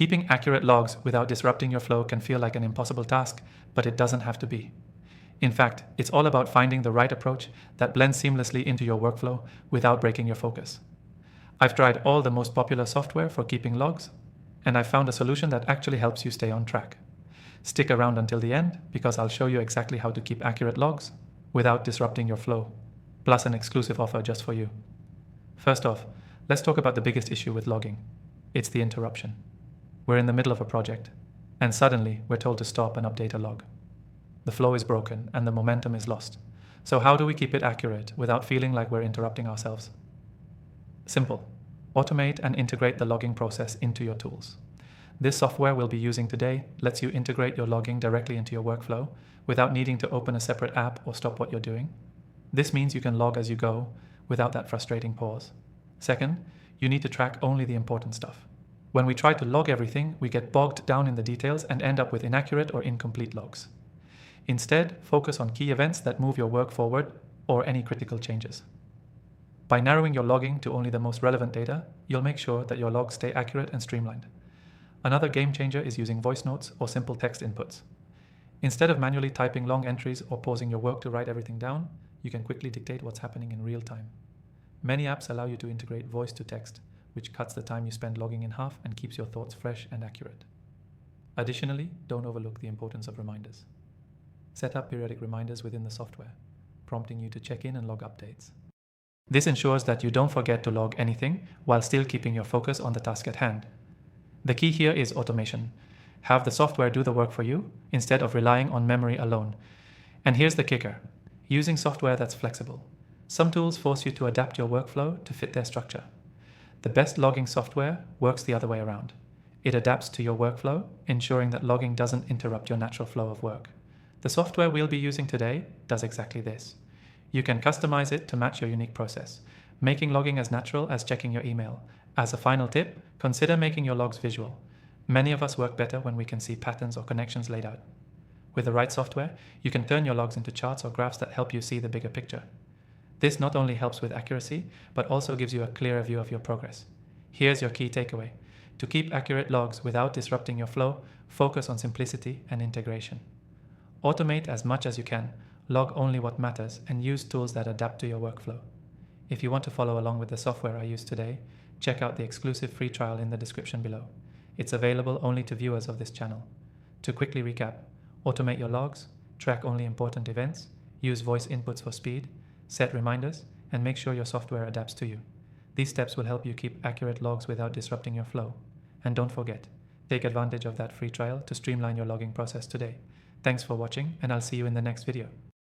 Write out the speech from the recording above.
Keeping accurate logs without disrupting your flow can feel like an impossible task, but it doesn't have to be. In fact, it's all about finding the right approach that blends seamlessly into your workflow without breaking your focus. I've tried all the most popular software for keeping logs, and I've found a solution that actually helps you stay on track. Stick around until the end because I'll show you exactly how to keep accurate logs without disrupting your flow, plus an exclusive offer just for you. First off, let's talk about the biggest issue with logging. It's the interruption. We're in the middle of a project, and suddenly we're told to stop and update a log. The flow is broken and the momentum is lost. So how do we keep it accurate without feeling like we're interrupting ourselves? Simple. Automate and integrate the logging process into your tools. This software we'll be using today lets you integrate your logging directly into your workflow without needing to open a separate app or stop what you're doing. This means you can log as you go without that frustrating pause. Second, you need to track only the important stuff. When we try to log everything, we get bogged down in the details and end up with inaccurate or incomplete logs. Instead, focus on key events that move your work forward or any critical changes. By narrowing your logging to only the most relevant data, you'll make sure that your logs stay accurate and streamlined. Another game changer is using voice notes or simple text inputs. Instead of manually typing long entries or pausing your work to write everything down, you can quickly dictate what's happening in real time. Many apps allow you to integrate voice to text, which cuts the time you spend logging in half and keeps your thoughts fresh and accurate. Additionally, don't overlook the importance of reminders. Set up periodic reminders within the software, prompting you to check in and log updates. This ensures that you don't forget to log anything while still keeping your focus on the task at hand. The key here is automation. Have the software do the work for you instead of relying on memory alone. And here's the kicker: using software that's flexible. Some tools force you to adapt your workflow to fit their structure. The best logging software works the other way around. It adapts to your workflow, ensuring that logging doesn't interrupt your natural flow of work. The software we'll be using today does exactly this. You can customize it to match your unique process, making logging as natural as checking your email. As a final tip, consider making your logs visual. Many of us work better when we can see patterns or connections laid out. With the right software, you can turn your logs into charts or graphs that help you see the bigger picture. This not only helps with accuracy, but also gives you a clearer view of your progress. Here's your key takeaway. To keep accurate logs without disrupting your flow, focus on simplicity and integration. Automate as much as you can, log only what matters, and use tools that adapt to your workflow. If you want to follow along with the software I use today, check out the exclusive free trial in the description below. It's available only to viewers of this channel. To quickly recap, automate your logs, track only important events, use voice inputs for speed, set reminders, and make sure your software adapts to you. These steps will help you keep accurate logs without disrupting your flow. And don't forget, take advantage of that free trial to streamline your logging process today. Thanks for watching, and I'll see you in the next video.